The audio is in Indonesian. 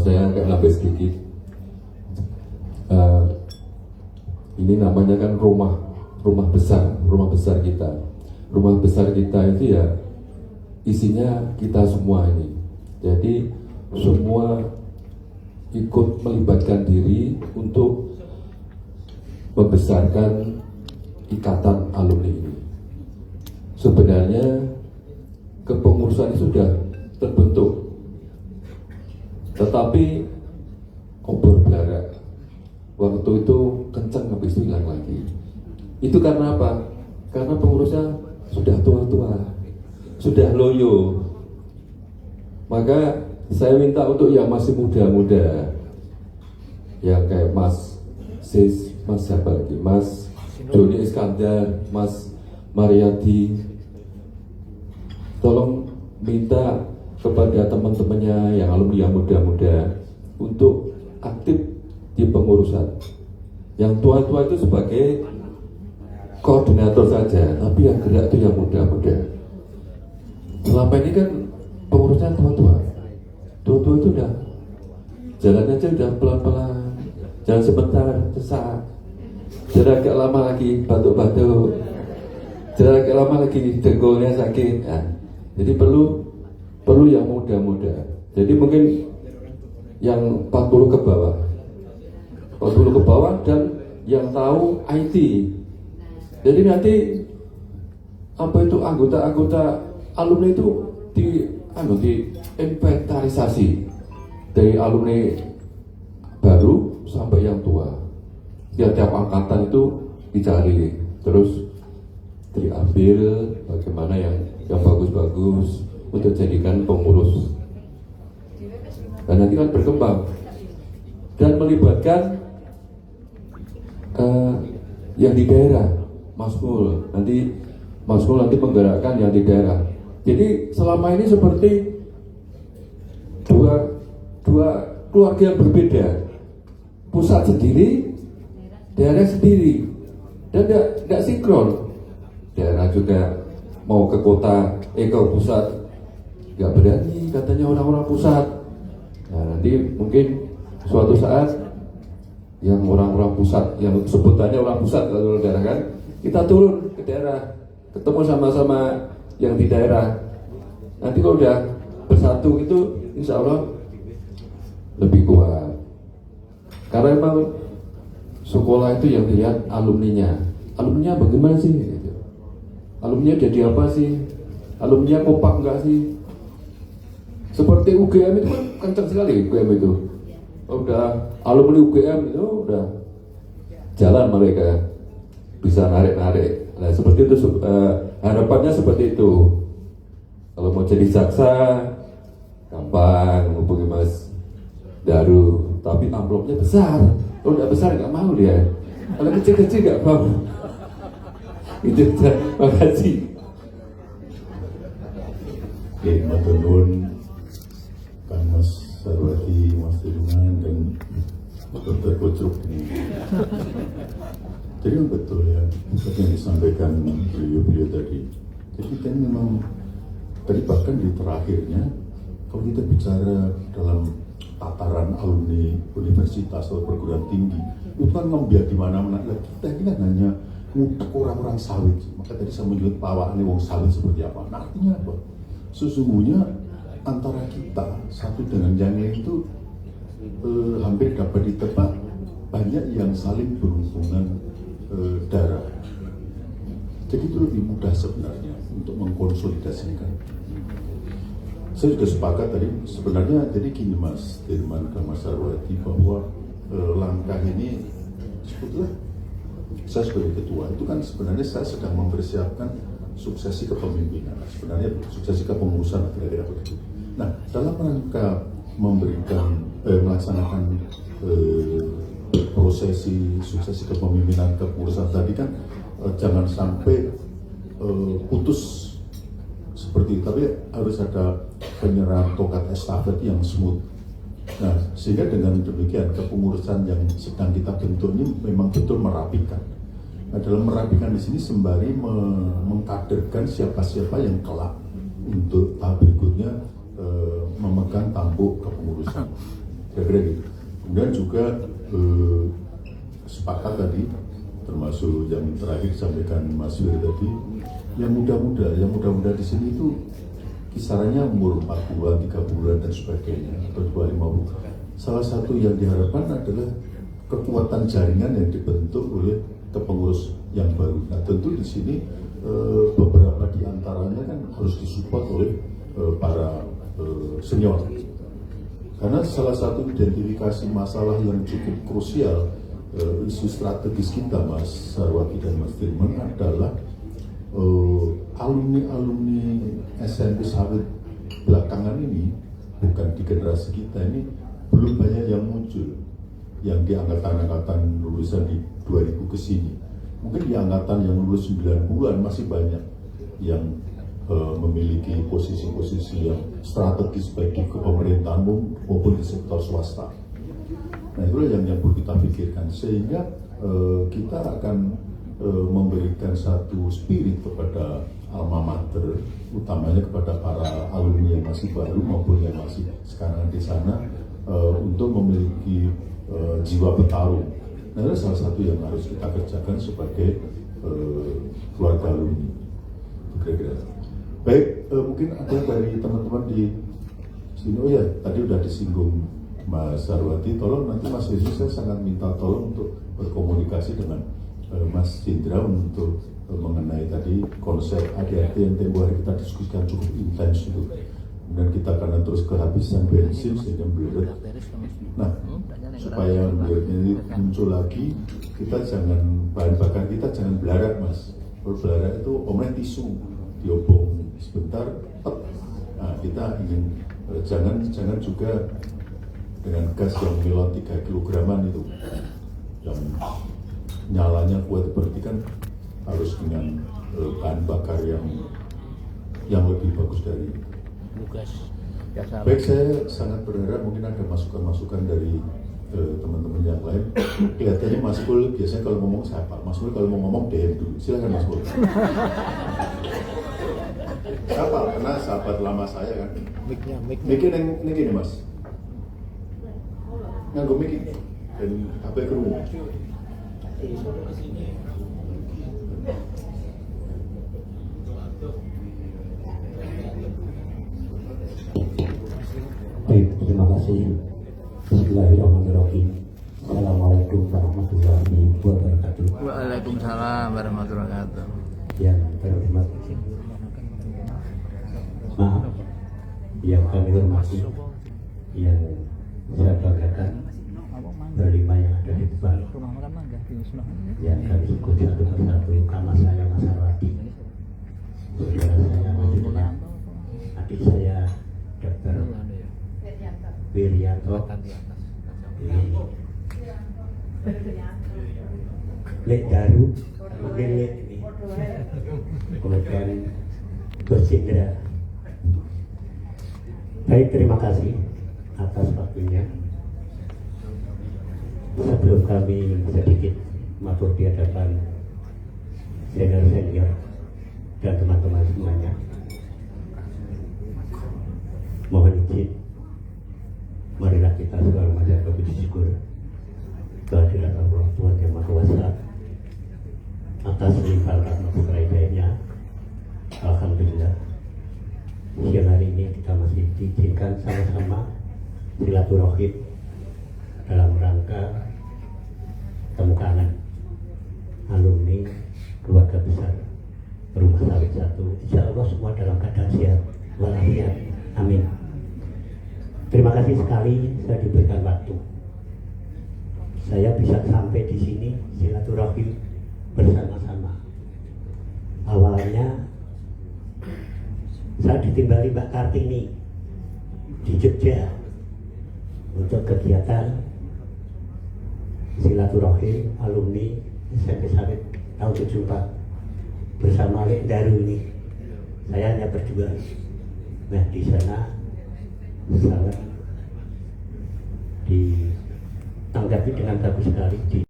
saya agak nambah sedikit. Ini namanya kan rumah besar kita. Rumah besar kita itu ya isinya kita semua ini. Jadi semua ikut melibatkan diri untuk membesarkan ikatan alumni ini. Sebenarnya kepengurusan ini sudah terbentuk, tetapi obor belakang waktu itu kencang, habis itu hilang lagi. Itu karena apa? Karena pengurusnya sudah tua-tua, sudah loyo. Maka saya minta untuk yang masih muda-muda, yang kayak Mas Sis, Mas siapa lagi, Mas Doni Iskandar, Mas Mariadi, tolong minta kepada teman-temannya yang alumni yang muda-muda untuk aktif di pengurusan. Yang tua-tua itu sebagai koordinator saja, tapi yang gerak itu yang muda-muda. Selama ini kan pengurusnya tua-tua itu udah jalan aja udah pelan-pelan, jalan sebentar sesak, jalan agak lama lagi batuk-batuk, jalan agak lama lagi dengkulnya sakit. Nah, jadi perlu yang muda-muda. Jadi mungkin yang 40 ke bawah dan yang tahu IT. Jadi nanti apa itu anggota alumni itu diinventarisasi dari alumni baru sampai yang tua. Tiap angkatan itu dicari, terus diambil bagaimana yang bagus-bagus untuk jadikan pengurus. Dan nanti kan berkembang dan melibatkan yang di daerah, Masmul nanti menggerakkan yang di daerah. Jadi selama ini seperti dua keluarga yang berbeda, pusat sendiri, daerah sendiri, dan tidak sinkron. Daerah juga mau ke kota, ke pusat, nggak berani katanya orang-orang pusat. Nah nanti mungkin suatu saat yang orang-orang pusat, yang sebutannya orang pusat kalau daerah kan, kita turun ke daerah, ketemu sama-sama yang di daerah. Nanti kalau udah bersatu itu insya Allah lebih kuat. Karena memang sekolah itu yang lihat alumninya bagaimana sih gitu. Alumninya jadi apa sih, alumninya kompak enggak sih. Seperti UGM itu kan kencang sekali, UGM itu udah alumni UGM itu udah jalan, mereka bisa narik. Nah seperti itu, harapannya seperti itu. Kalau mau jadi jaksa gampang hubungi Mas Daru, tapi amplopnya besar. Kalau tidak besar nggak mau dia, kalau kecil-kecil nggak mau. Itu, terima kasih. Oke, matur nuwun Kang Mas Sarwati, Mas Dirman, dan Dr. Kucuk ini. Jadi betul ya, seperti yang disampaikan beliau tadi. Jadi kita ini memang tadi bahkan di terakhirnya, kalau kita bicara dalam tataran alumni universitas atau perguruan tinggi, itu kan membiak di mana-mana. Kita ini kan hanya ngutak orang-orang sawit. Maka tadi saya menyebut pawakane wong sawit seperti apa. Nah artinya apa? Sesungguhnya antara kita satu dengan yang lain itu hampir dapat ditebak banyak yang saling berhubungan darah. Jadi itu lebih mudah sebenarnya untuk mengkonsolidasikan. Saya juga sepakat tadi sebenarnya, jadi gini Mas Dirman, Mas Sarwati, bahwa langkah ini sebetulnya saya sebagai ketua itu kan sebenarnya saya sedang mempersiapkan suksesi kepemimpinan, sebenarnya suksesi kepengurusan kira-kira begitu. Nah dalam rangka memberikan melaksanakan prosesi suksesi kepemimpinan kepengurusan tadi kan jangan sampai putus seperti itu, tapi harus ada penyerahan tongkat estafet yang smooth. Nah, sehingga dengan demikian kepengurusan yang sedang kita bentuk ini memang betul merapikan. Nah, dalam merapikan di sini sembari mengkaderkan siapa-siapa yang kelak untuk tahap berikutnya memegang tampuk kepengurusan. kira-kira gitu. Kemudian juga sepakat tadi, termasuk yang terakhir disampaikan Mas Wiri tadi, yang muda-muda di sini itu kisarannya umur 40-an, 30-an dan sebagainya, atau 25. Salah satu yang diharapkan adalah kekuatan jaringan yang dibentuk oleh kepengurus yang baru. Nah, tentu di sini beberapa di antaranya kan harus disupport oleh para senior. Karena salah satu identifikasi masalah yang cukup krusial, isu strategis kita, Mas Sarwati dan Mas Firman, adalah alumni SMP Sawit belakangan ini, bukan di generasi kita ini, belum banyak yang muncul, yang di angkatan-angkatan lulusan di 2000 ke sini. Mungkin di angkatan yang lulus 90-an masih banyak yang memiliki posisi-posisi yang strategis baik di pemerintahan maupun di sektor swasta. Nah, itulah yang perlu kita pikirkan, sehingga kita akan memberikan satu spirit kepada alma mater, utamanya kepada para alumni yang masih baru maupun yang masih sekarang di sana, untuk memiliki jiwa bertarung. Nah, itu salah satu yang harus kita kerjakan sebagai keluarga alumni. Kira-kira. Baik, mungkin ada dari teman-teman di sini. Oh ya, tadi udah disinggung Mas Sarwati. Tolong nanti Mas Yesus, saya sangat minta tolong untuk berkomunikasi dengan Mas Cindra untuk mengenai tadi konsep ADRT yang tempoh hari kita diskusikan cukup intens itu. Dan kita akan terus kehabisan bensin sehingga beleret. Nah, supaya beleret ini muncul lagi, kita jangan, bahan bakar kita jangan belarak, Mas. Kalau belarak itu omnya tisu, diobong sebentar, nah, kita ingin jangan juga dengan gas yang melon 3 kilograman itu, yang nyalanya kuat, berarti kan harus dengan bahan bakar yang lebih bagus dari Baik, saya sangat berharap mungkin ada masukan-masukan dari teman-teman yang lain. Kelihatannya Mas Kul biasanya kalau ngomong siapa? Mas Kul kalau mau ngomong DM dulu. Silakan Mas Kul. Siapa? Karena sahabat lama saya kan. Miknya yang ini Mas. Nganggo mik dan HP kerungu. Baik, terima kasih. Bismillahirrahmanirrahim. Assalamualaikum warahmatullahi wabarakatuh. Waalaikumsalam warahmatullahi wabarakatuh. Yang terhormat, maaf, yang kami hormati, yang saya banggakan, berlima yang ada di depan, yang kami ikut satu persatu, nama saya Mas Sarwati, saudara saya Mas Cindra, adik saya Dr. Wiryanto, Lek Daru, mungkin Lek ini, kemudian Gus Cindra. Baik, terima kasih atas waktunya. Sebelum kami sedikit matur di hadapan senior-senior dan teman-teman semuanya, mohon izin, marilah kita selalu menjaga puji syukur kehadirat Allah Tuhan Yang Maha Kuasa atas limpahan rahmat hidayahnya. Alhamdulillah, siang hari ini kita masih diizinkan sama-sama silaturahim dalam rangka temukangan alumni keluarga besar Rumah Sawit 1. Insya Allah semua dalam keadaan sehat walafiat. Amin. Terima kasih sekali saya diberikan waktu. Saya bisa sampai di sini silaturahim bersama-sama. Awalnya saya ditimbali Mbak Kartini di Jogja untuk kegiatan silaturahim alumni SMP Sawit tahun 74 bersama Lek Daru ini. Saya hanya berdua. Nah, di sana sangat ditanggapi dengan bagus sekali.